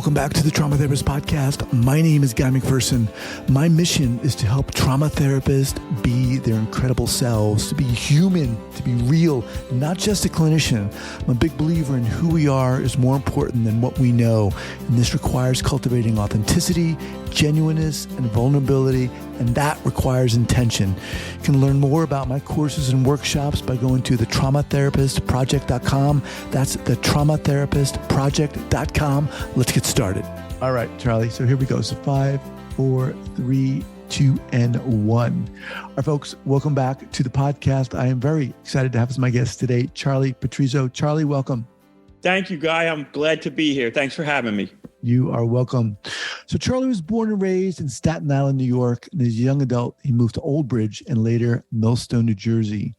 Welcome back to the Trauma Therapist Podcast. My name is Guy McPherson. My mission is to help trauma therapists be their incredible selves, to be human, to be real, not just a clinician. I'm a big believer in who we are is more important than what we know. And this requires cultivating authenticity, genuineness, and vulnerability, and that requires intention. You can learn more about my courses and workshops by going to thetraumatherapistproject.com. That's thetraumatherapistproject.com. Let's get started. All right, Charlie. So here we go. So 5, 4, 3, 2, and 1. All right, folks, welcome back to the podcast. I am very excited to have as my guest today, Charlie Petrizzo. Charlie, welcome. Thank you, Guy. I'm glad to be here. Thanks for having me. You are welcome. So Charlie was born and raised in Staten Island, New York. And as a young adult, he moved to Old Bridge and later Millstone, New Jersey.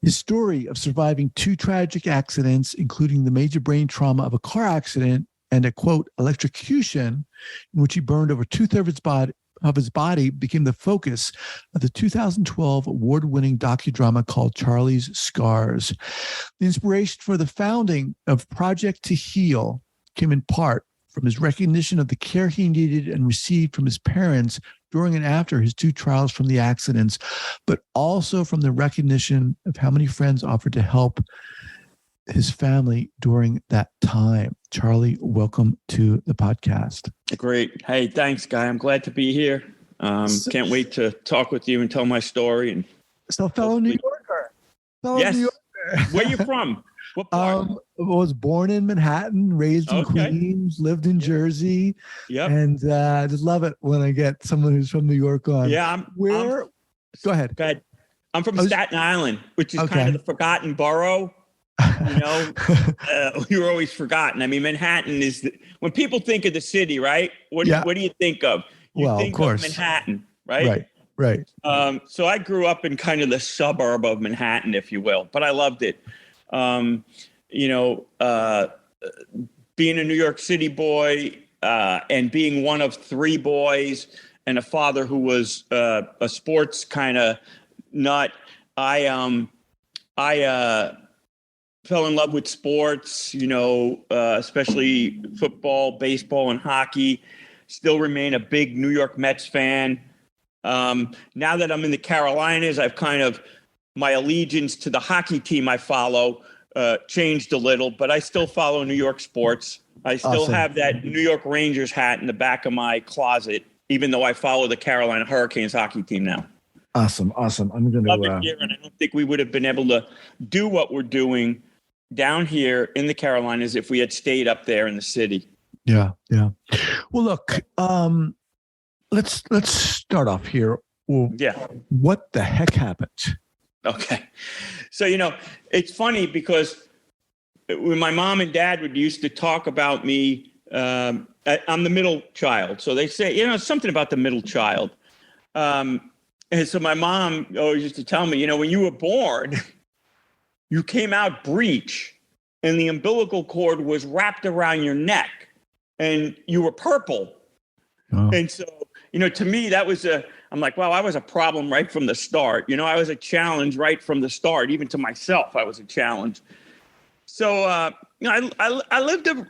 His story of surviving 2 tragic accidents, including the major brain trauma of a car accident and a, quote, electrocution, in which he burned over 2/3 of his body, became the focus of the 2012 award-winning docu-drama called Charlie's Scars. The inspiration for the founding of Project to Heal came in part from his recognition of the care he needed and received from his parents during and after his 2 trials from the accidents, but also from the recognition of how many friends offered to help his family during that time. Charlie, welcome to the podcast. Great. Hey, thanks, Guy. I'm glad to be here. Can't wait to talk with you and tell my story. And so, fellow New Yorker. Yes. New Yorker. Where are you from? What part? I was born in Manhattan, raised in Queens, lived in Jersey. Yep. And I just love it when I get someone who's from New York on. Yeah. Go ahead. Go ahead. I'm from Staten Island, which is kind of the forgotten borough. You know, we were always forgotten. I mean, Manhattan is when people think of the city, right? What do you think of? You think of Manhattan, right? Right. So I grew up in kind of the suburb of Manhattan, if you will, but I loved it. Being a New York City boy and being one of 3 boys and a father who was a sports kind of nut, I fell in love with sports, especially football, baseball, and hockey. Still remain a big New York Mets fan. Now that I'm in the Carolinas, I've kind of my allegiance to the hockey team I follow changed a little, but I still follow New York sports. I still have that New York Rangers hat in the back of my closet, even though I follow the Carolina Hurricanes hockey team now. Awesome. I'm going to love it here, and I don't think we would have been able to do what we're doing down here in the Carolinas if we had stayed up there in the city. Yeah. Well, look, let's start off here. Well, what the heck happened? Okay. So, it's funny because when my mom and dad would used to talk about me, I'm the middle child. So they say, something about the middle child. And so my mom always used to tell me, when you were born, you came out breech and the umbilical cord was wrapped around your neck and you were purple. Oh. And so, to me, that was I'm like, wow, I was a problem right from the start. I was a challenge right from the start. Even to myself, I was a challenge. So, I lived a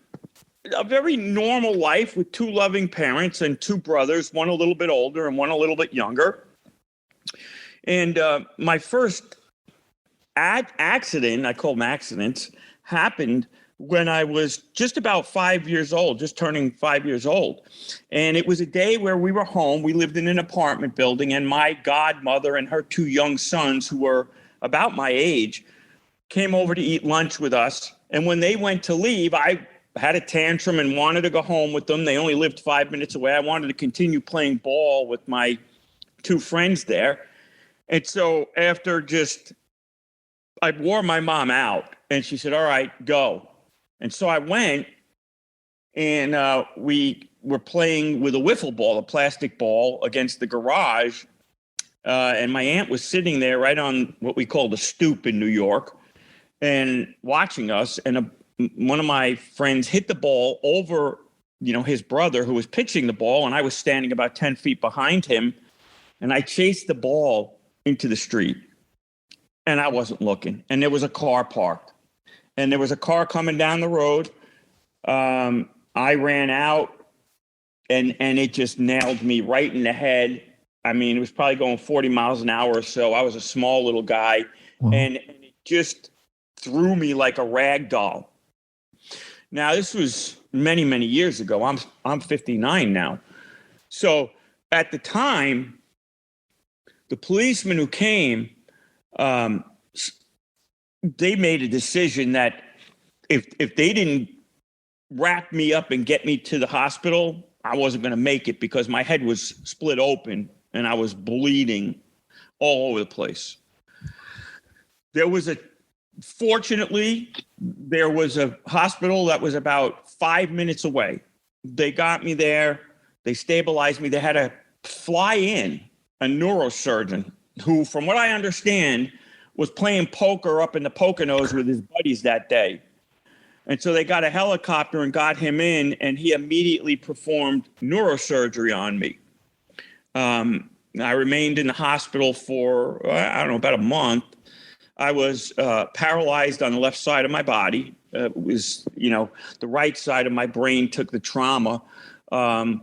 very normal life with 2 loving parents and 2 brothers, one a little bit older and one a little bit younger. And my first accident, I call them accidents, happened when I was just about 5 years old, just turning 5 years old. And it was a day where we were home. We lived in an apartment building, and my godmother and her 2 young sons, who were about my age, came over to eat lunch with us. And when they went to leave, I had a tantrum and wanted to go home with them. They only lived 5 minutes away. I wanted to continue playing ball with my 2 friends there. And so after I wore my mom out, and she said, all right, go. And so I went, and we were playing with a wiffle ball, a plastic ball, against the garage. And my aunt was sitting there right on what we call the stoop in New York and watching us. And one of my friends hit the ball over, his brother who was pitching the ball. And I was standing about 10 feet behind him. And I chased the ball into the street. And I wasn't looking. And there was a car parked. And there was a car coming down the road. I ran out and it just nailed me right in the head. I mean, it was probably going 40 miles an hour or so. I was a small little guy, and it just threw me like a rag doll. Now, this was many, many years ago. I'm 59 now. So at the time, the policeman who came, they made a decision that if they didn't wrap me up and get me to the hospital, I wasn't going to make it because my head was split open and I was bleeding all over the place. Fortunately, there was a hospital that was about 5 minutes away. They got me there. They stabilized me. They had to fly in a neurosurgeon who, from what I understand, was playing poker up in the Poconos with his buddies that day. And so they got a helicopter and got him in, and he immediately performed neurosurgery on me. I remained in the hospital for, about a month. I was paralyzed on the left side of my body. It was, the right side of my brain took the trauma. And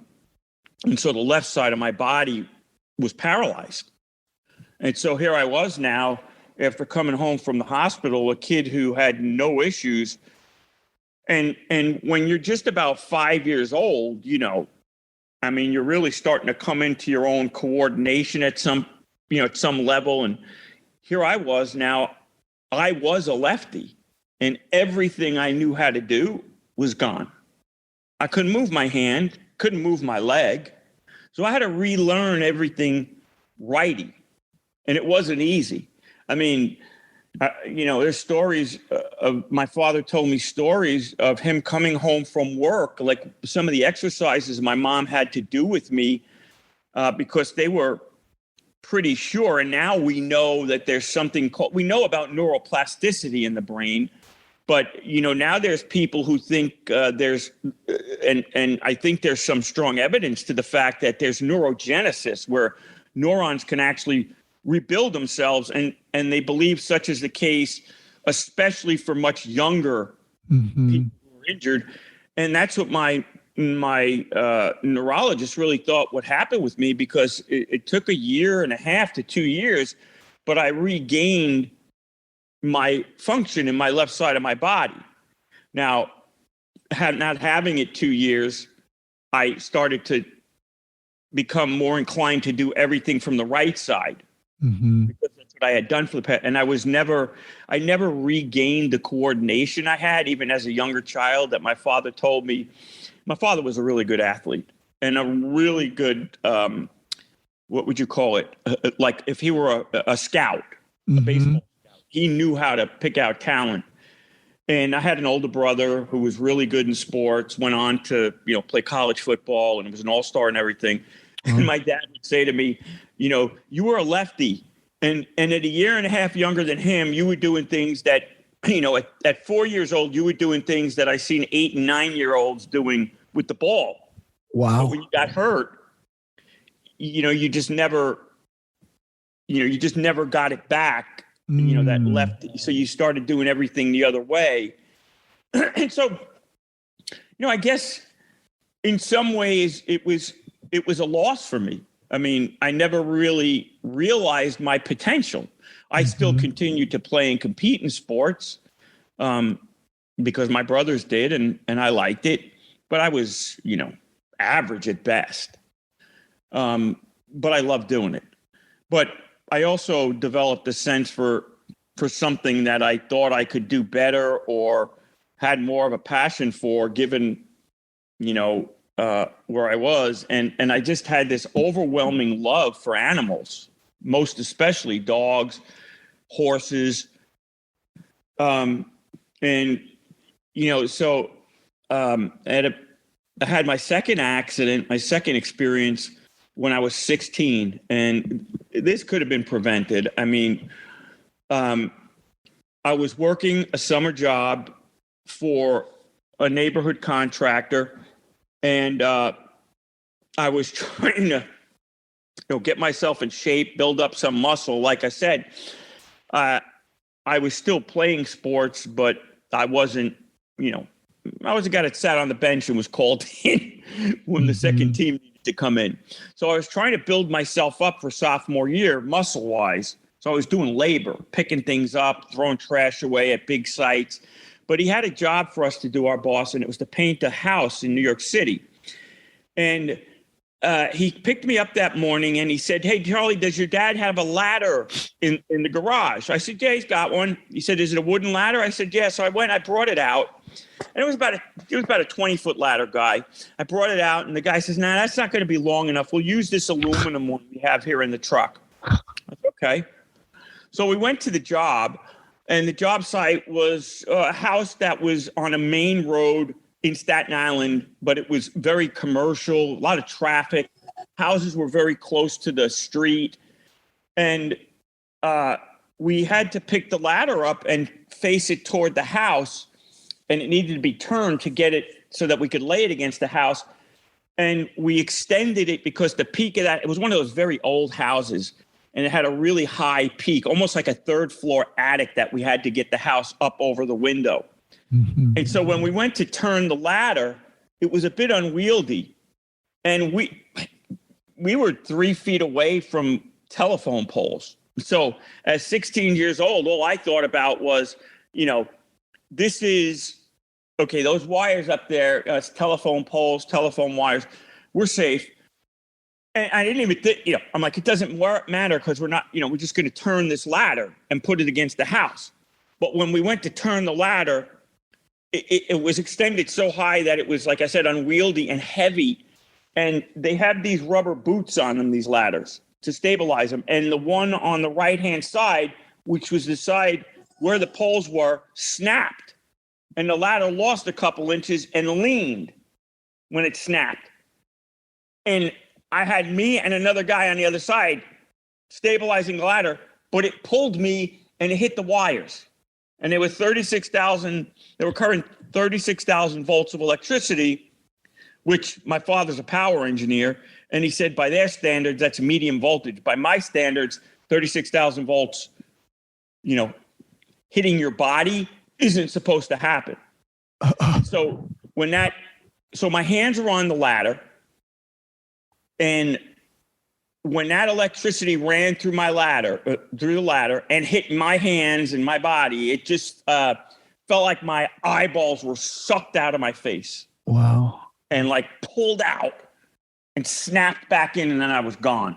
so the left side of my body was paralyzed. And so here I was now, after coming home from the hospital, a kid who had no issues. And when you're just about 5 years old, you're really starting to come into your own coordination at some level. And here I was now, I was a lefty, and everything I knew how to do was gone. I couldn't move my hand, couldn't move my leg. So I had to relearn everything righty, and it wasn't easy. I mean, there's stories of my father told me stories of him coming home from work, like some of the exercises my mom had to do with me because they were pretty sure. And now we know that there's something we know about neuroplasticity in the brain. But, now there's people who think and I think there's some strong evidence to the fact that there's neurogenesis where neurons can actually rebuild themselves. And they believe such is the case, especially for much younger people who are injured. And that's what my neurologist really thought would happen with me, because it took 1.5 years to 2 years, but I regained my function in my left side of my body. Now, not having it 2 years, I started to become more inclined to do everything from the right side because that's what I had done for the past. And I never regained the coordination I had, even as a younger child, that my father told me. My father was a really good athlete and a really good, what would you call it? Like if he were a scout, a baseball scout, he knew how to pick out talent. And I had an older brother who was really good in sports, went on to, play college football and was an all-star and everything. And my dad would say to me, you were a lefty. And at 1.5 years younger than him, you were doing things that, at 4 years old, you were doing things that I seen 8 and 9-year-olds doing with the ball. Wow. But when you got hurt, you just never got it back, that lefty. So you started doing everything the other way. And so, I guess in some ways it was a loss for me. I mean, I never really realized my potential. I still continued to play and compete in sports because my brothers did, and I liked it. But I was, average at best. But I loved doing it. But I also developed a sense for something that I thought I could do better or had more of a passion for, given, where I was. And I just had this overwhelming love for animals, most especially dogs, horses. I had my second experience when I was 16, and this could have been prevented. I mean, I was working a summer job for a neighborhood contractor, and I was trying to, get myself in shape, build up some muscle. Like I said, I was still playing sports, but I wasn't, I was the guy that sat on the bench and was called in when the second team needed to come in. So I was trying to build myself up for sophomore year, muscle-wise. So I was doing labor, picking things up, throwing trash away at big sites. But he had a job for us to do, our boss, and it was to paint a house in New York City. And he picked me up that morning and he said, "Hey, Charlie, does your dad have a ladder in the garage?" I said, "Yeah, he's got one." He said, "Is it a wooden ladder?" I said, "Yeah." So I brought it out. And it was about a 20-foot ladder, guy. I brought it out and the guy says, "Nah, that's not going to be long enough. We'll use this aluminum one we have here in the truck." I said, "Okay." So we went to the job, and the job site was a house that was on a main road in Staten Island, but it was very commercial, a lot of traffic. Houses were very close to the street. And we had to pick the ladder up and face it toward the house. And it needed to be turned to get it so that we could lay it against the house. And we extended it because the peak of that, it was one of those very old houses. And it had a really high peak, almost like a third floor attic that we had to get the house up over the window. And so when we went to turn the ladder, it was a bit unwieldy. And we were 3 feet away from telephone poles. So at 16 years old, all I thought about was, this is, okay, those wires up there, telephone poles, telephone wires, we're safe. And I didn't even think, I'm like, it doesn't matter because we're not, we're just going to turn this ladder and put it against the house. But when we went to turn the ladder, it was extended so high that it was, like I said, unwieldy and heavy. And they had these rubber boots on them, these ladders, to stabilize them. And the one on the right-hand side, which was the side where the poles were, snapped. And the ladder lost a couple inches and leaned when it snapped. And I had me and another guy on the other side stabilizing the ladder, but it pulled me and it hit the wires. And they were current 36,000 volts of electricity, which my father's a power engineer. And he said, by their standards, that's medium voltage. By my standards, 36,000 volts, hitting your body isn't supposed to happen. So my hands are on the ladder. And when that electricity ran through the ladder and hit my hands and my body, it just felt like my eyeballs were sucked out of my face. Wow. And like pulled out and snapped back in, and then I was gone.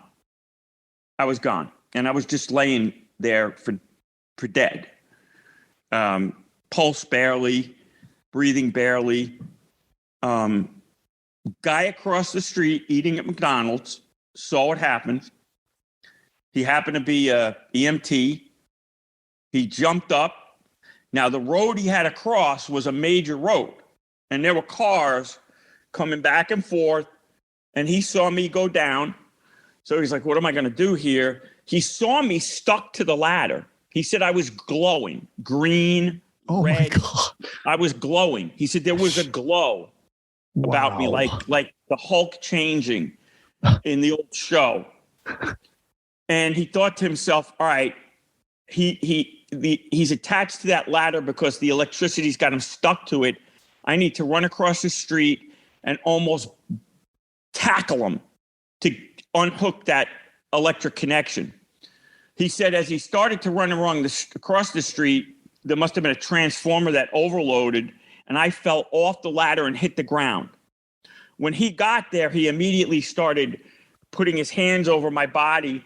And I was just laying there for dead. Pulse barely, breathing barely. Guy across the street eating at McDonald's saw what happened. He happened to be a EMT. He jumped up. Now, the road he had to cross was a major road, and there were cars coming back and forth, and he saw me go down. So he's like, what am I going to do here? He saw me stuck to the ladder. He said I was glowing, green, red. My God. I was glowing. He said there was a glow about me, like the Hulk changing in the old show. And he thought to himself, all right, he's attached to that ladder because the electricity's got him stuck to it. I need to run across the street and almost tackle him to unhook that electric connection. He said as he started to run across the street, there must have been a transformer that overloaded, and I fell off the ladder and hit the ground. When he got there, he immediately started putting his hands over my body,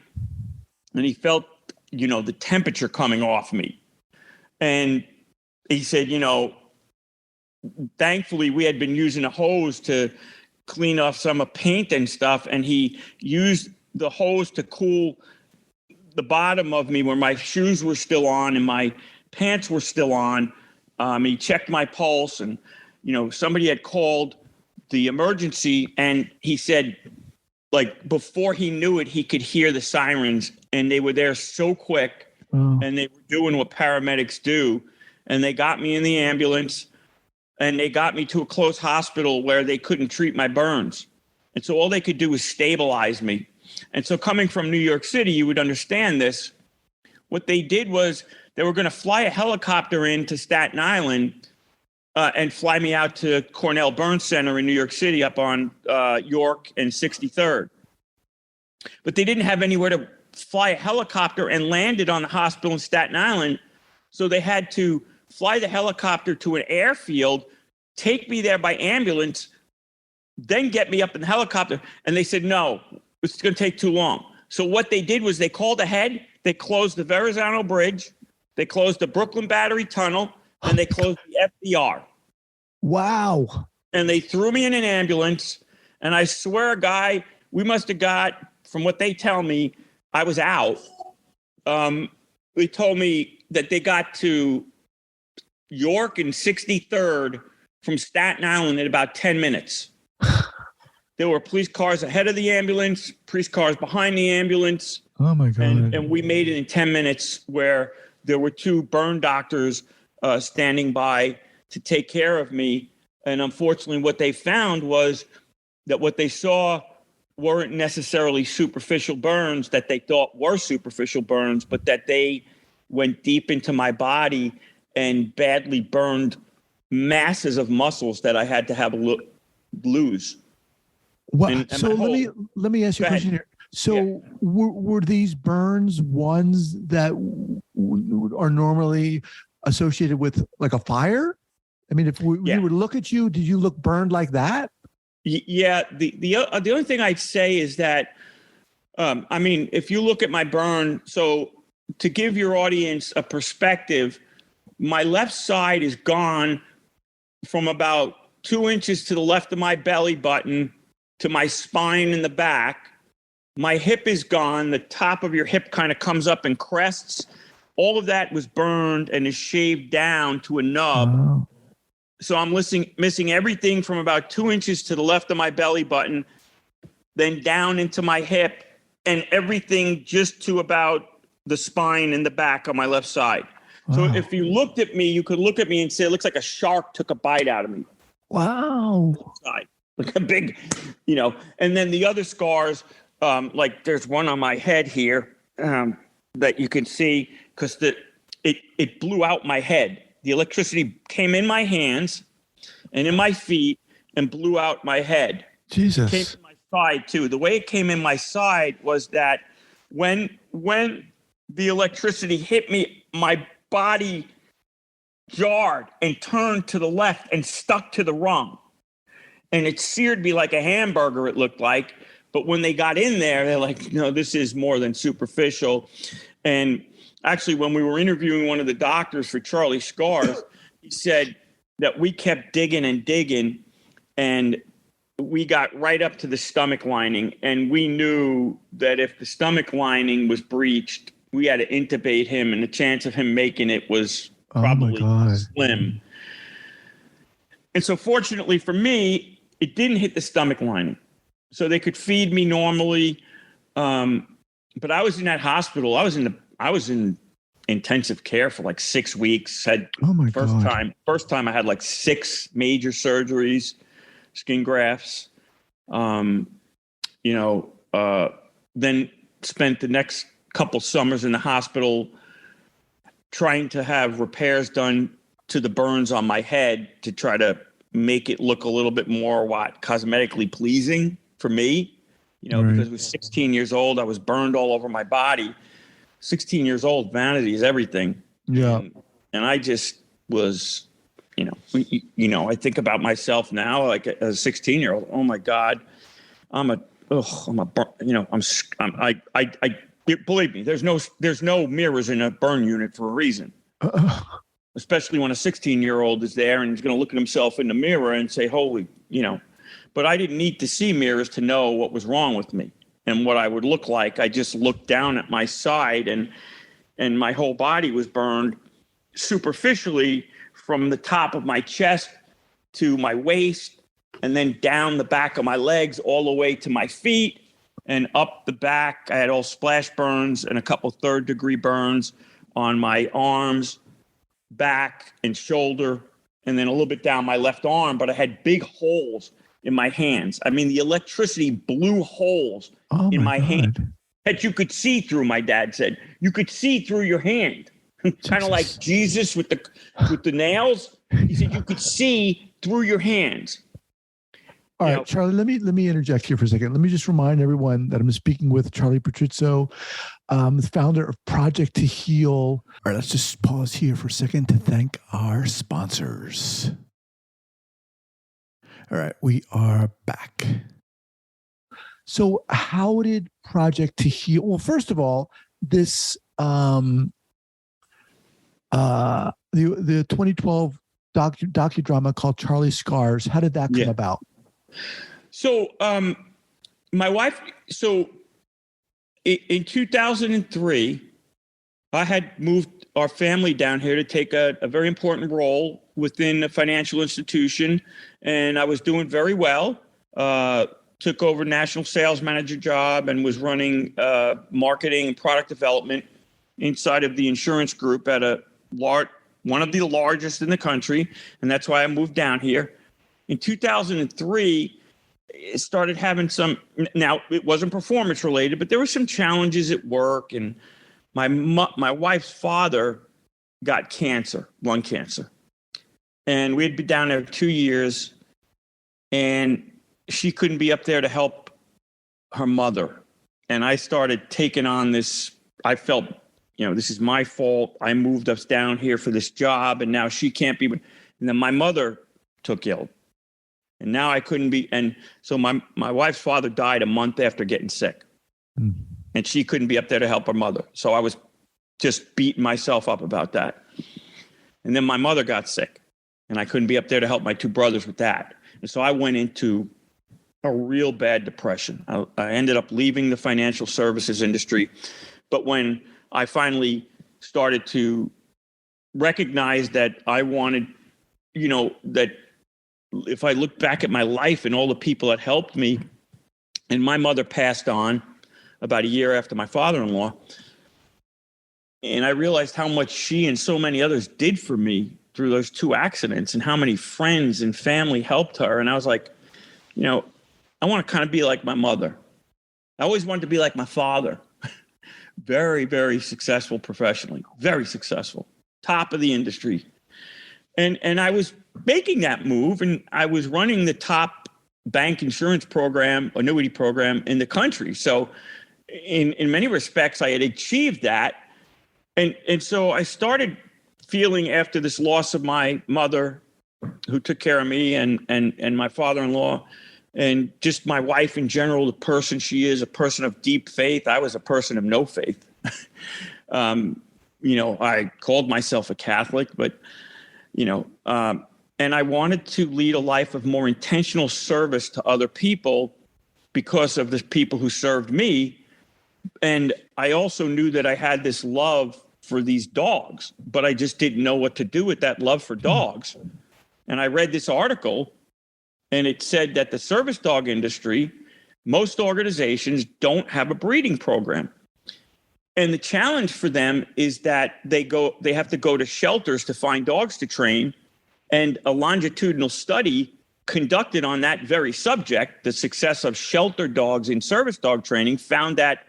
and he felt, the temperature coming off me. And he said, thankfully we had been using a hose to clean off some paint and stuff, and he used the hose to cool the bottom of me where my shoes were still on and my pants were still on. He checked my pulse, and somebody had called the emergency, and he said, like, before he knew it, he could hear the sirens, and they were there so quick. And they were doing what paramedics do, and they got me in the ambulance, and they got me to a close hospital where they couldn't treat my burns. And so all they could do was stabilize me. And so coming from New York City, you would understand this. What they did was they were going to fly a helicopter into Staten Island and fly me out to Cornell Burn Center in New York City up on York and 63rd. But they didn't have anywhere to fly a helicopter and land it on the hospital in Staten Island. So they had to fly the helicopter to an airfield, take me there by ambulance, then get me up in the helicopter. And they said, no, it's going to take too long. So what they did was they called ahead. They closed the Verrazano Bridge. They closed the Brooklyn Battery Tunnel. And they closed the FDR. Wow. And they threw me in an ambulance. And I swear, guy, we must have got, from what they tell me, I was out. They told me that they got to York and 63rd from Staten Island in about 10 minutes. There were police cars ahead of the ambulance, police cars behind the ambulance. Oh, my God. And we made it in 10 minutes, where there were 2 burn doctors standing by to take care of me. And unfortunately, what they found was that what they saw weren't necessarily superficial burns that they thought were superficial burns, but that they went deep into my body and badly burned masses of muscles that I had to have lose. Wow. So let me ask you a question here. So were these burns ones that are normally associated with like a fire? I mean, if we were to look at you, did you look burned like that? Yeah. The only thing I'd say is that, I mean, if you look at my burn, so to give your audience a perspective, my left side is gone from about 2 inches to the left of my belly button to my spine in the back. My hip is gone. The top of your hip kind of comes up and crests. All of that was burned and is shaved down to a nub. Oh. So I'm missing everything from about 2 inches to the left of my belly button, then down into my hip, and everything just to about the spine and the back on my left side. So if you looked at me, you could look at me and say, it looks like a shark took a bite out of me. Wow. Like a big, and then the other scars, like there's one on my head here that you can see, because it blew out my head. The electricity came in my hands and in my feet and blew out my head. Jesus. It came in my side too. The way it came in my side was that when the electricity hit me, my body jarred and turned to the left and stuck to the rung. And it seared me like a hamburger, it looked like. But when they got in there, they're like, no, this is more than superficial. And actually, when we were interviewing one of the doctors for Charlie Scars, he said that we kept digging and digging, and we got right up to the stomach lining. And we knew that if the stomach lining was breached, we had to intubate him, and the chance of him making it was probably slim. And so fortunately for me, it didn't hit the stomach lining. So they could feed me normally. But I was in that hospital. I was in intensive care for like 6 weeks. First time I had like 6 major surgeries, skin grafts. Then spent the next couple summers in the hospital trying to have repairs done to the burns on my head to try to make it look a little bit more cosmetically pleasing for me, because I was 16 years old. I was burned all over my body. 16 years old, vanity is everything. Yeah. And I just was, I think about myself now, like as a 16-year-old, oh my God, believe me, there's no mirrors in a burn unit for a reason. Especially when a 16-year-old is there and he's going to look at himself in the mirror and say, holy, but I didn't need to see mirrors to know what was wrong with me and what I would look like. I just looked down at my side and my whole body was burned superficially from the top of my chest to my waist, and then down the back of my legs all the way to my feet and up the back. I had all splash burns and a couple 3rd-degree burns on my arms, back, and shoulder, and then a little bit down my left arm, but I had big holes in my hands. I mean, the electricity blew holes in my hand that you could see through, my dad said. You could see through your hand. Kind of like Jesus with the nails. He said you could see through your hands. All right, Charlie, let me interject here for a second. Let me just remind everyone that I'm speaking with Charlie Petrizzo, the founder of Project to Heal. All right, let's just pause here for a second to thank our sponsors. All right, we are back. So how did Project to Heal? Well, first of all, this the 2012 docu-drama called Charlie Scars. How did that come about? So my wife, in 2003, I had moved our family down here to take a very important role within a financial institution, and I was doing very well. Took over national sales manager job and was running marketing and product development inside of the insurance group at one of the largest in the country, and that's why I moved down here. In 2003, it started having now it wasn't performance related, but there were some challenges at work, and my wife's father got lung cancer, and we had been down there 2 years, and she couldn't be up there to help her mother. And I started taking on this. I felt, this is my fault. I moved us down here for this job, and now she can't be. And then my mother took ill, and now I couldn't be. And so my wife's father died a month after getting sick, and she couldn't be up there to help her mother. So I was just beating myself up about that. And then my mother got sick, and I couldn't be up there to help my two brothers with that. And so I went into a real bad depression. I ended up leaving the financial services industry. But when I finally started to recognize that I wanted, that if I look back at my life and all the people that helped me, and my mother passed on about a year after my father-in-law, and I realized how much she and so many others did for me through those two accidents, and how many friends and family helped her. And I was like, I want to kind of be like my mother. I always wanted to be like my father. Very, very successful professionally, very successful, top of the industry. And I was making that move, and I was running the top bank insurance program, annuity program in the country. So in many respects, I had achieved that. And so I started feeling, after this loss of my mother, who took care of me, and my father-in-law, and just my wife in general, the person she is, a person of deep faith. I was a person of no faith. I called myself a Catholic, but, and I wanted to lead a life of more intentional service to other people because of the people who served me. And I also knew that I had this love for these dogs, but I just didn't know what to do with that love for dogs. And I read this article, and it said that the service dog industry, most organizations don't have a breeding program. And the challenge for them is that they have to go to shelters to find dogs to train. And a longitudinal study conducted on that very subject, the success of shelter dogs in service dog training, found that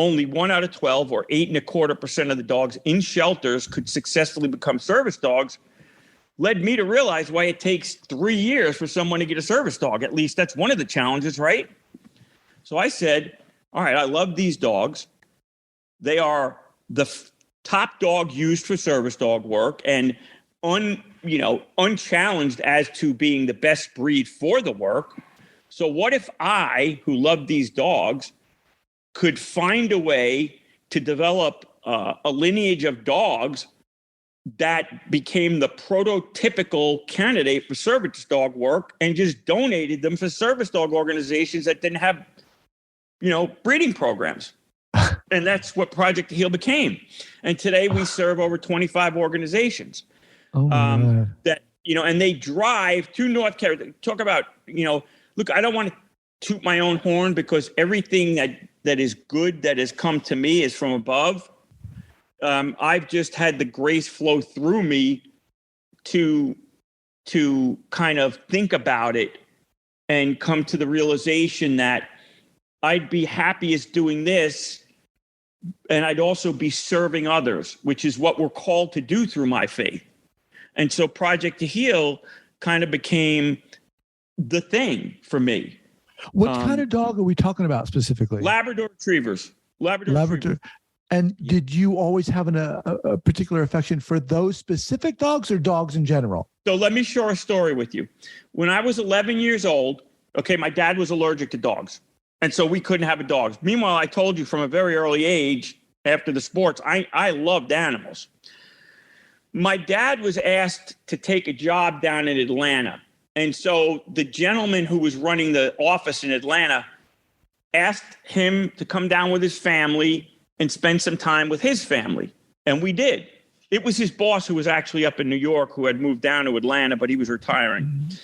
only 1 out of 12, or 8.25% of the dogs in shelters, could successfully become service dogs. Led me to realize why it takes 3 years for someone to get a service dog. At least that's one of the challenges, right? So I said, all right, I love these dogs. They are the top dog used for service dog work, and unchallenged as to being the best breed for the work. So what if I, who love these dogs, could find a way to develop a lineage of dogs that became the prototypical candidate for service dog work, and just donated them for service dog organizations that didn't have, breeding programs. And that's what Project to Heal became. And today we serve over 25 organizations that, and they drive to North Carolina. Talk about, look, I don't want to toot my own horn, because everything that is good that has come to me is from above. I've just had the grace flow through me to kind of think about it and come to the realization that I'd be happiest doing this, and I'd also be serving others, which is what we're called to do through my faith. And so Project to Heal kind of became the thing for me. What kind of dog are we talking about specifically? Labrador Retrievers. Labrador. And did you always have a particular affection for those specific dogs or dogs in general? So let me share a story with you. When I was 11 years old, okay, my dad was allergic to dogs. And so we couldn't have a dog. Meanwhile, I told you from a very early age, after the sports, I loved animals. My dad was asked to take a job down in Atlanta. And so the gentleman who was running the office in Atlanta asked him to come down with his family and spend some time with his family. And we did. It was his boss who was actually up in New York who had moved down to Atlanta, but he was retiring. Mm-hmm.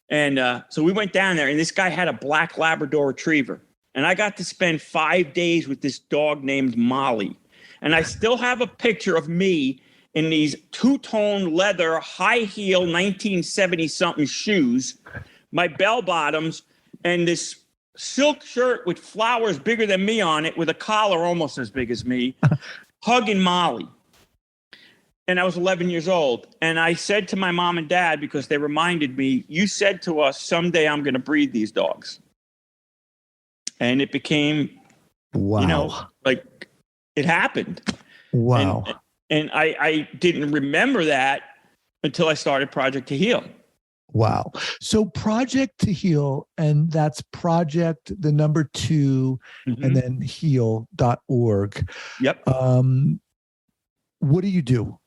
And so we went down there, and this guy had a black Labrador Retriever. And I got to spend 5 days with this dog named Molly. And I still have a picture of me in these two-tone leather, high-heel 1970-something shoes, my bell-bottoms, and this silk shirt with flowers bigger than me on it with a collar almost as big as me, hugging Molly. And I was 11 years old. And I said to my mom and dad, because they reminded me, you said to us, someday I'm going to breed these dogs. And it became, like it happened. Wow. And I didn't remember that until I started Project to Heal. Wow. So Project to Heal, and that's project, the number 2, and then heal.org. Yep. What do you do?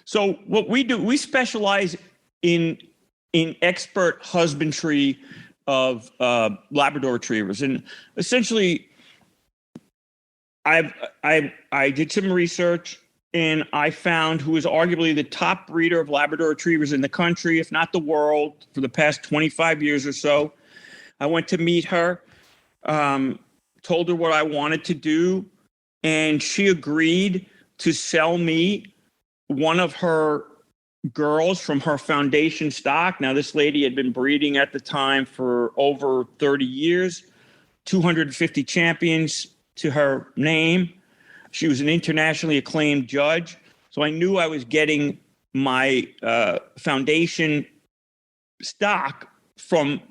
So what we do, we specialize in expert husbandry of Labrador Retrievers. And essentially, I did some research, and I found who is arguably the top breeder of Labrador Retrievers in the country, if not the world, for the past 25 years or so. I went to meet her, told her what I wanted to do, and she agreed to sell me one of her girls from her foundation stock. Now, this lady had been breeding at the time for over 30 years, 250 champions to her name. She was an internationally acclaimed judge. So I knew I was getting my foundation stock from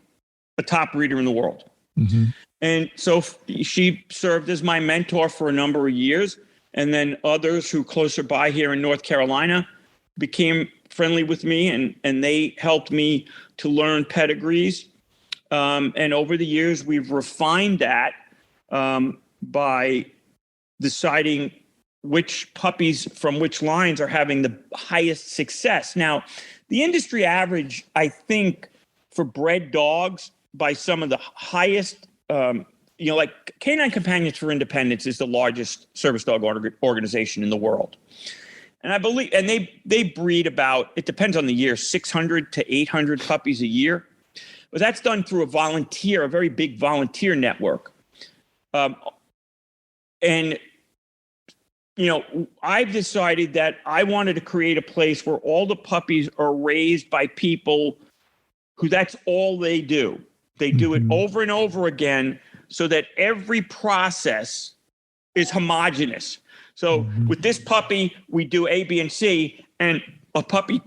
a top breeder in the world. Mm-hmm. And so she served as my mentor for a number of years. And then others who closer by here in North Carolina became friendly with me, and they helped me to learn pedigrees. And over the years, we've refined that by deciding which puppies from which lines are having the highest success. Now, the industry average, I think, for bred dogs by some of the highest, like Canine Companions for Independence is the largest service dog organization in the world. And I believe, and they breed about, it depends on the year, 600 to 800 puppies a year. But that's done through a very big volunteer network. And I've decided that I wanted to create a place where all the puppies are raised by people who that's all they do. They do it over and over again so that every process is homogenous. So with this puppy, we do A, B, and C, and a puppy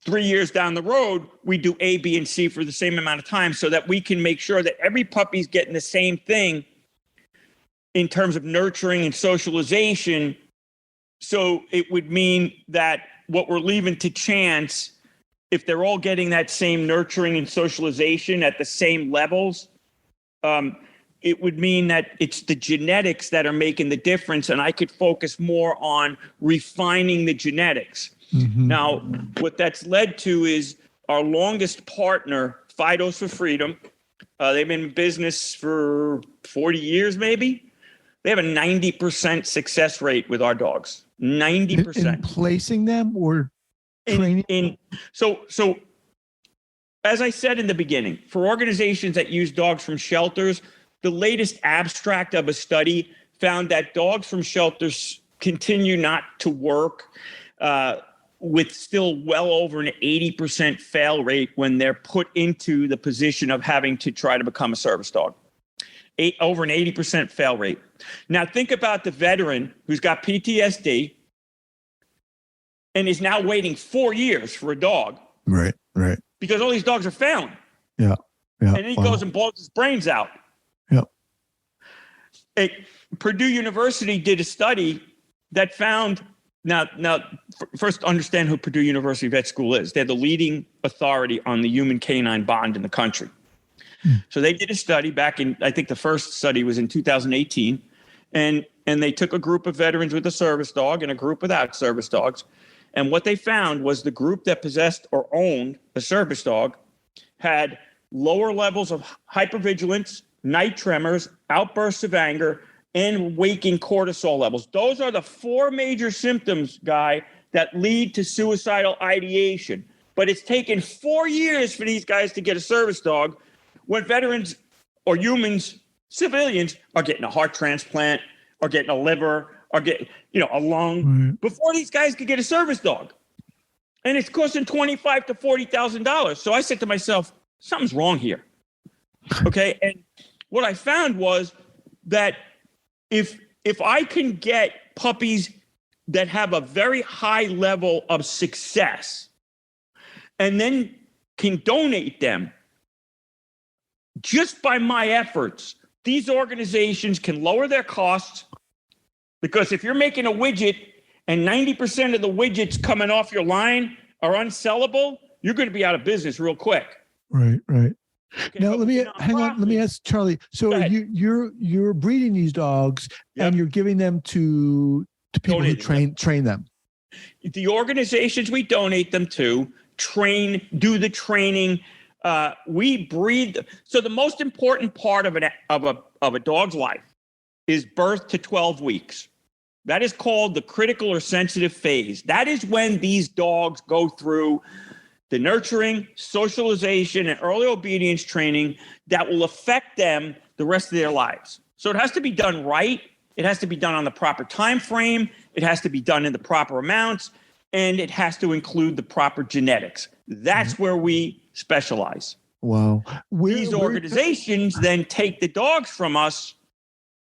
3 years down the road, we do A, B, and C for the same amount of time so that we can make sure that every puppy's getting the same thing in terms of nurturing and socialization. So it would mean that what we're leaving to chance, if they're all getting that same nurturing and socialization at the same levels, it would mean that it's the genetics that are making the difference, and I could focus more on refining the genetics. Mm-hmm. Now, what that's led to is our longest partner, Fidos for Freedom. They've been in business for 40 years, maybe. They have a 90% success rate with our dogs. 90%. In placing them or training? So as I said in the beginning, for organizations that use dogs from shelters, the latest abstract of a study found that dogs from shelters continue not to work with still well over an 80% fail rate when they're put into the position of having to try to become a service dog. Over an 80% fail rate. Now think about the veteran who's got PTSD, and is now waiting 4 years for a dog. Right. Because all these dogs are found. Yeah. And then he goes and blows his brains out. Yeah. Purdue University did a study that found, now, first understand who Purdue University Vet School is. They're the leading authority on the human canine bond in the country. So they did a study back in, I think the first study was in 2018, and they took a group of veterans with a service dog and a group without service dogs. And what they found was the group that possessed or owned a service dog had lower levels of hypervigilance, night tremors, outbursts of anger, and waking cortisol levels. Those are the 4 major symptoms, Guy, that lead to suicidal ideation. But it's taken 4 years for these guys to get a service dog when veterans or humans, civilians, are getting a heart transplant or getting a liver or getting, a lung before these guys could get a service dog. And it's costing $25,000 to $40,000. So I said to myself, something's wrong here. Okay. And what I found was that if I can get puppies that have a very high level of success and then can donate them just by my efforts, these organizations can lower their costs, because if you're making a widget and 90% of the widgets coming off your line are unsellable, you're going to be out of business real quick. Right. Okay, Now let me hang on. Let me ask Charlie. So you're breeding these dogs and you're giving them to people who train them. The organizations we donate them to do the training. We breed. So the most important part of a dog's life is birth to 12 weeks. That is called the critical or sensitive phase. That is when these dogs go through the nurturing, socialization, and early obedience training that will affect them the rest of their lives. So it has to be done right. It has to be done on the proper time frame. It has to be done in the proper amounts, and it has to include the proper genetics. That's where we specialize. Wow. These organizations then take the dogs from us.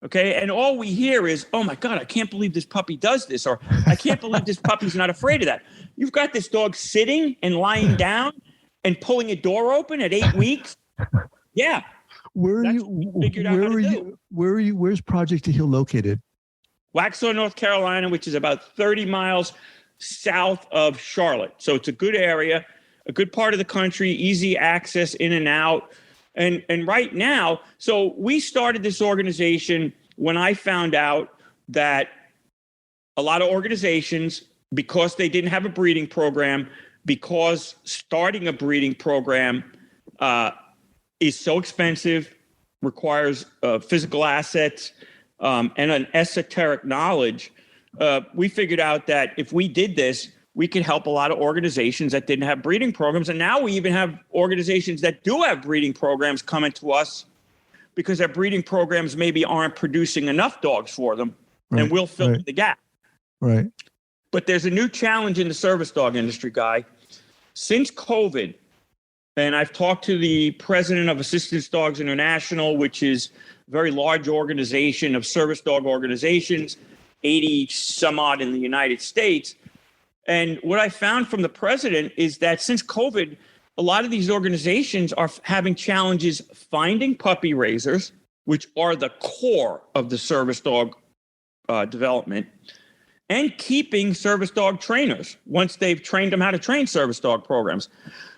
Okay. And all we hear is, oh my God, I can't believe this puppy does this. Or I can't believe this puppy's not afraid of that. You've got this dog sitting and lying down and pulling a door open at 8 weeks. Yeah. Where's Project to Heal located? Wachovia, North Carolina, which is about 30 miles south of Charlotte. So it's a good area, a good part of the country, easy access in and out. And right now, so we started this organization when I found out that a lot of organizations, because they didn't have a breeding program, because starting a breeding program is so expensive, requires physical assets and an esoteric knowledge, we figured out that if we did this, we could help a lot of organizations that didn't have breeding programs. And now we even have organizations that do have breeding programs coming to us because their breeding programs maybe aren't producing enough dogs for them, and we'll fill the gap. Right. But there's a new challenge in the service dog industry, Guy. Since COVID, and I've talked to the president of Assistance Dogs International, which is a very large organization of service dog organizations, 80 some odd in the United States. And what I found from the president is that since COVID, a lot of these organizations are having challenges finding puppy raisers, which are the core of the service dog development, and keeping service dog trainers once they've trained them how to train service dog programs.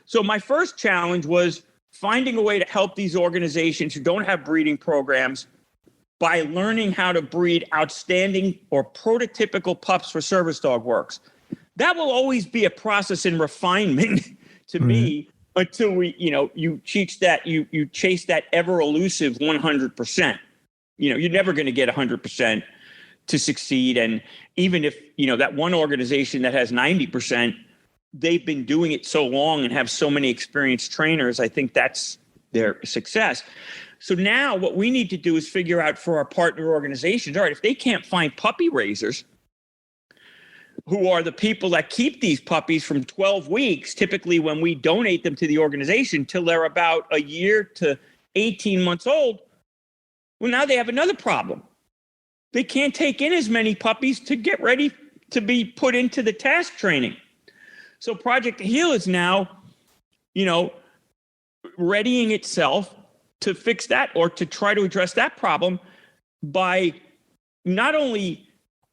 So my first challenge was finding a way to help these organizations who don't have breeding programs by learning how to breed outstanding or prototypical pups for service dog works. That will always be a process in refinement to me until you chase that ever elusive 100%. You're never going to get 100% to succeed. And even if, that one organization that has 90%, they've been doing it so long and have so many experienced trainers, I think that's their success. So now what we need to do is figure out for our partner organizations, all right, if they can't find puppy raisers, who are the people that keep these puppies from 12 weeks, typically when we donate them to the organization, till they're about a year to 18 months old. Well, now they have another problem. They can't take in as many puppies to get ready to be put into the task training. So Project Heal is now, readying itself to fix that or to try to address that problem by not only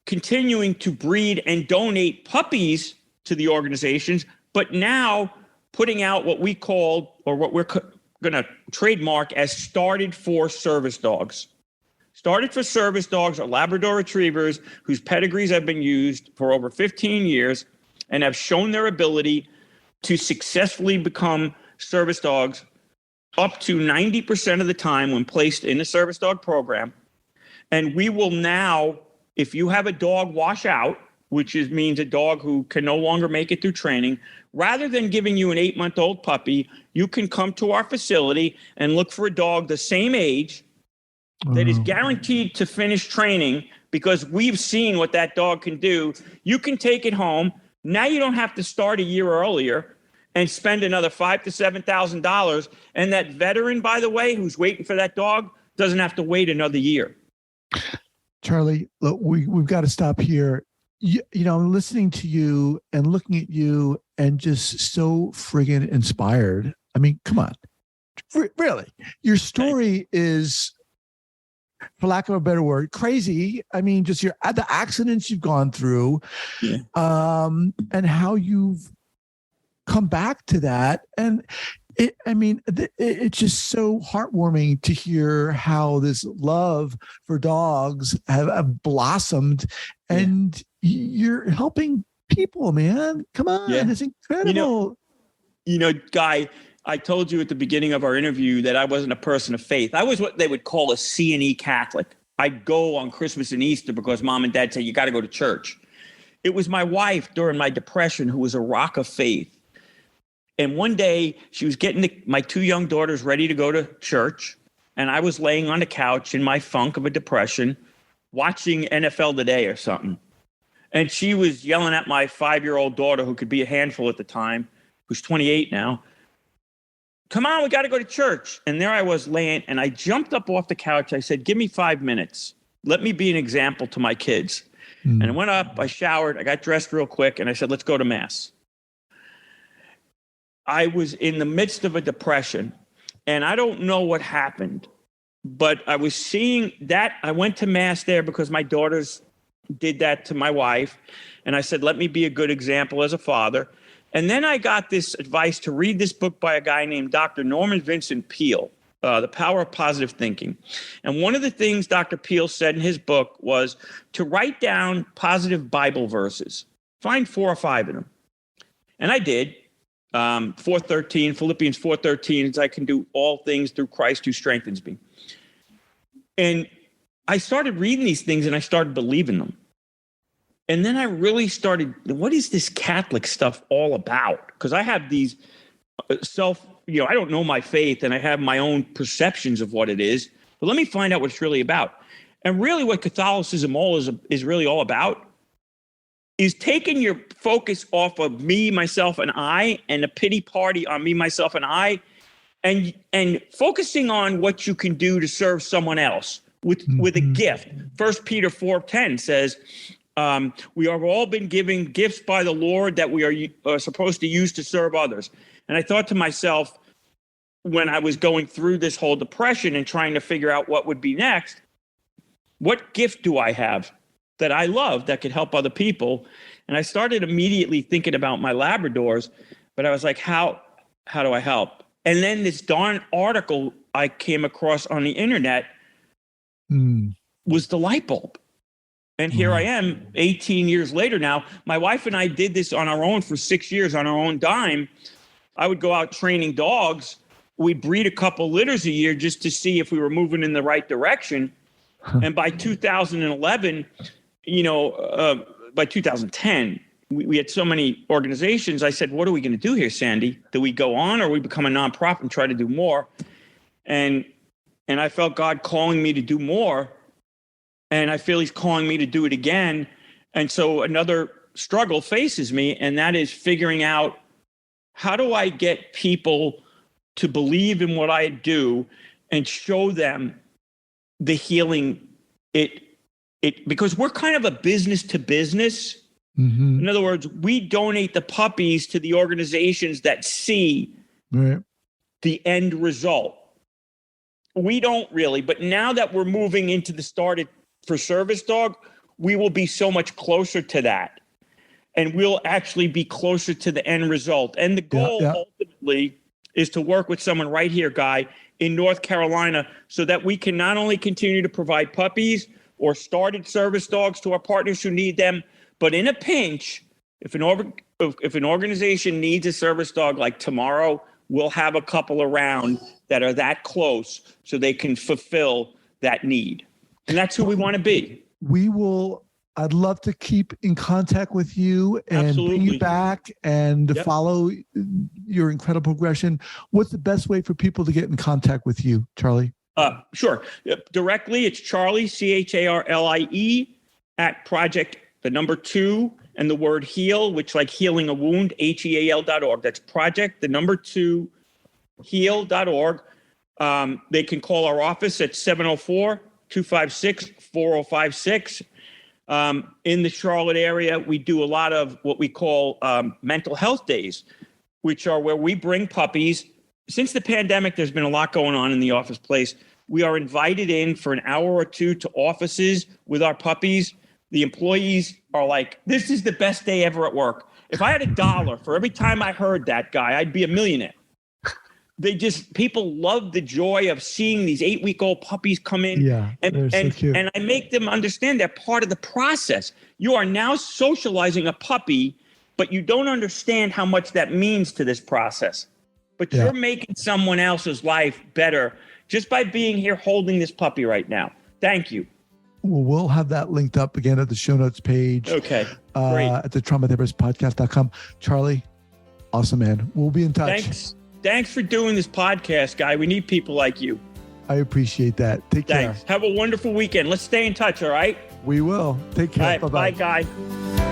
continuing to breed and donate puppies to the organizations, but now putting out what we call, or what we're going to trademark as Started for Service Dogs. Started for Service Dogs are Labrador Retrievers whose pedigrees have been used for over 15 years and have shown their ability to successfully become service dogs up to 90% of the time when placed in a service dog program. And we will now, if you have a dog wash out, which means a dog who can no longer make it through training, rather than giving you an 8-month-old puppy, you can come to our facility and look for a dog the same age that is guaranteed to finish training, because we've seen what that dog can do. You can take it home. Now you don't have to start a year earlier and spend another $5,000 to $7,000. And that veteran, by the way, who's waiting for that dog doesn't have to wait another year. Charlie, look, we've got to stop here. I'm listening to you and looking at you and just so friggin' inspired. I mean, come on. Really, your story is, for lack of a better word, crazy. I mean, just the accidents you've gone through, and how you've come back to that. And it's just so heartwarming to hear how this love for dogs have blossomed, and you're helping people, man. Come on. It's incredible. Guy, I told you at the beginning of our interview that I wasn't a person of faith. I was what they would call a C&E Catholic. I'd go on Christmas and Easter because mom and dad said, you got to go to church. It was my wife during my depression who was a rock of faith. And one day she was getting my 2 young daughters ready to go to church. And I was laying on the couch in my funk of a depression, watching NFL Today or something. And she was yelling at my 5-year-old daughter, who could be a handful at the time, who's 28 now. Come on, we got to go to church. And there I was laying, and I jumped up off the couch. I said, give me 5 minutes. Let me be an example to my kids. And I went up, I showered, I got dressed real quick, and I said, let's go to mass. I was in the midst of a depression, and I don't know what happened, but I was seeing that. I went to mass there because my daughters did that to my wife. And I said, let me be a good example as a father. And then I got this advice to read this book by a guy named Dr. Norman Vincent Peale, The Power of Positive Thinking. And one of the things Dr. Peale said in his book was to write down positive Bible verses. Find 4 or 5 of them. And I did. 4:13, Philippians 4:13, is I can do all things through Christ who strengthens me. And I started reading these things and I started believing them. And then I really started, what is this Catholic stuff all about? Because I have these I don't know my faith, and I have my own perceptions of what it is. But let me find out what it's really about. And really what Catholicism is really all about is taking your focus off of me, myself, and I, and a pity party on me, myself, and I, and focusing on what you can do to serve someone else with a gift. 1 Peter 4:10 says, we have all been given gifts by the Lord that we are supposed to use to serve others. And I thought to myself, when I was going through this whole depression and trying to figure out what would be next, what gift do I have that I love that could help other people? And I started immediately thinking about my Labradors, but I was like, how do I help? And then this darn article I came across on the internet was the light bulb. And here I am 18 years later now. My wife and I did this on our own for 6 years on our own dime. I would go out training dogs. We'd breed a couple litters a year just to see if we were moving in the right direction. And by 2011, by 2010, we had so many organizations. I said, what are we going to do here, Sandy? Do we go on, or we become a nonprofit and try to do more? And I felt God calling me to do more. And I feel he's calling me to do it again. And so another struggle faces me, and that is figuring out, how do I get people to believe in what I do and show them the healing because we're kind of a business to business Mm-hmm. In other words, we donate the puppies to the organizations that see Right. the end result. We don't really, but now that we're moving into the started for service dog, we will be so much closer to that. And we'll actually be closer to the end result. And the goal ultimately is to work with someone right here, Guy, in North Carolina, so that we can not only continue to provide puppies or started service dogs to our partners who need them, but in a pinch, if an organization needs a service dog like tomorrow, we'll have a couple around that are that close so they can fulfill that need. And that's who we want to be. I'd love to keep in contact with you and bring you back and follow your incredible progression. What's the best way for people to get in contact with you, Charlie? Sure. Directly, it's Charlie, CHARLIE, at project, 2, and the word heal, which like healing a wound, HEAL.org. That's project, 2, heal.org. They can call our office at 704-256-4056. In the Charlotte area, we do a lot of what we call mental health days, which are where we bring puppies. Since the pandemic, there's been a lot going on in the office place. We are invited in for an hour or two to offices with our puppies. The employees are like, this is the best day ever at work. If I had $1 for every time I heard that guy, I'd be a millionaire. People love the joy of seeing these 8-week-old puppies come in. Yeah, and so cute. And I make them understand they're part of the process. You are now socializing a puppy, but you don't understand how much that means to this process. But you're making someone else's life better just by being here holding this puppy right now. Thank you. Well, we'll have that linked up again at the show notes page. Okay, great. At the traumatherapistpodcast.com. Charlie, awesome, man. We'll be in touch. Thanks for doing this podcast, Guy. We need people like you. I appreciate that. Take care. Have a wonderful weekend. Let's stay in touch, all right? We will. Take care. All right, bye, Guy.